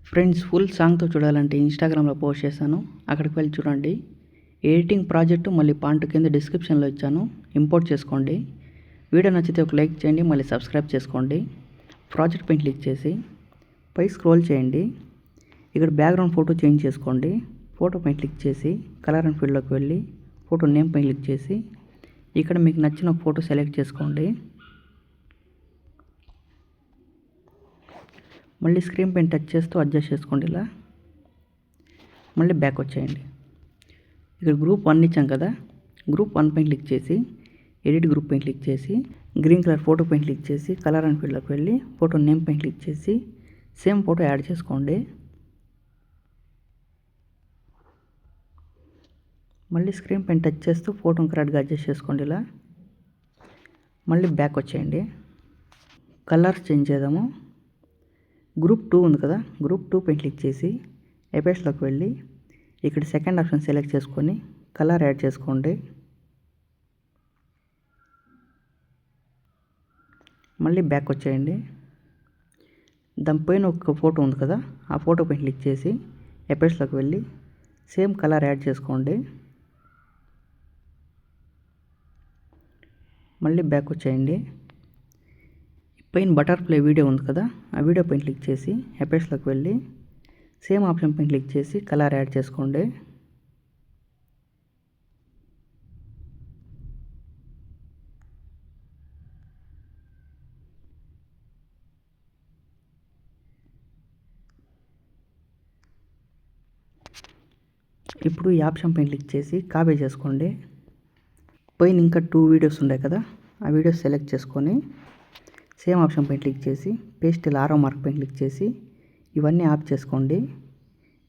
Friends, full సాంగ్తో చూడాలంటే ఇన్స్టాగ్రామ్లో post చేశాను, అక్కడికి వెళ్ళి చూడండి. ఎడిటింగ్ ప్రాజెక్టు మళ్ళీ పాంట్ కింద డిస్క్రిప్షన్లో ఇచ్చాను, ఇంపోర్ట్ చేసుకోండి. వీడియో నచ్చితే ఒక లైక్ చేయండి, మళ్ళీ సబ్స్క్రైబ్ చేసుకోండి. ప్రాజెక్ట్ పైన క్లిక్ చేసి పై స్క్రోల్ చేయండి. ఇక్కడ బ్యాక్గ్రౌండ్ ఫోటో చేంజ్ చేసుకోండి. ఫోటో పైన క్లిక్ చేసి కలర్ అండ్ ఫీల్డ్లోకి వెళ్ళి ఫోటో నేమ్ పైన క్లిక్ చేసి ఇక్కడ మీకు నచ్చిన ఫోటో సెలెక్ట్ చేసుకోండి. మళ్ళీ స్క్రీన్ పైన టచ్ చేస్తూ అడ్జస్ట్ చేసుకోండి. ఇలా మళ్ళీ బ్యాక్ వచ్చేయండి. ఇక్కడ గ్రూప్ 1 ఇచ్చాం కదా, గ్రూప్ 1 పైన క్లిక్ చేసి ఎడిట్ గ్రూప్ పైన క్లిక్ చేసి గ్రీన్ కలర్ ఫోటో పైన క్లిక్ చేసి కలర్ అండ్ ఫీల్డ్లోకి వెళ్ళి ఫోటో నేమ్ పైన క్లిక్ చేసి సేమ్ ఫోటో యాడ్ చేసుకోండి. మళ్ళీ స్క్రీన్ పైన టచ్ చేస్తూ ఫోటోని కరెక్ట్గా అడ్జస్ట్ చేసుకోండి. ఇలా మళ్ళీ బ్యాక్ వచ్చేయండి. కలర్స్ చేంజ్ చేద్దాము. గ్రూప్ 2 ఉంది కదా, గ్రూప్ 2 పైన క్లిక్ చేసి ఎఫెక్ట్స్లోకి వెళ్ళి ఇక్కడ సెకండ్ ఆప్షన్ సెలెక్ట్ చేసుకొని కలర్ యాడ్ చేసుకోండి. మళ్ళీ బ్యాక్ వచ్చేయండి. దానిపైన ఒక ఫోటో ఉంది కదా, ఆ ఫోటో పైన క్లిక్ చేసి ఎఫెక్ట్స్లోకి వెళ్ళి సేమ్ కలర్ యాడ్ చేసుకోండి. మళ్ళీ బ్యాక్ వచ్చేయండి. పైన బటర్ఫ్లై వీడియో ఉంది కదా, ఆ వీడియో పైన క్లిక్ చేసి ఎఫెక్ట్స్లోకి వెళ్ళి సేమ్ ఆప్షన్ పైన క్లిక్ చేసి కలర్ యాడ్ చేసుకోండి. ఇప్పుడు ఈ ఆప్షన్ పైన క్లిక్ చేసి కాపీ చేసుకోండి. పైన ఇంకా 2 వీడియోస్ ఉన్నాయి కదా, ఆ వీడియోస్ సెలెక్ట్ చేసుకొని సేమ్ ఆప్షన్ పైన క్లిక్ చేసి పేస్ట్ ఆరో మార్క్ పైన క్లిక్ చేసి ఇవన్నీ ఆఫ్ చేసుకోండి.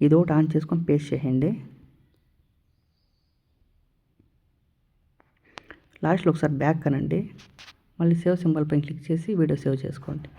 ఇది ఒకటి ఆన్ చేసుకొని పేస్ట్ చేయండి. లాస్ట్లో ఒకసారి బ్యాక్ అనండి. మళ్ళీ సేవ్ సింబల్ పైన క్లిక్ చేసి వీడియో సేవ్ చేసుకోండి.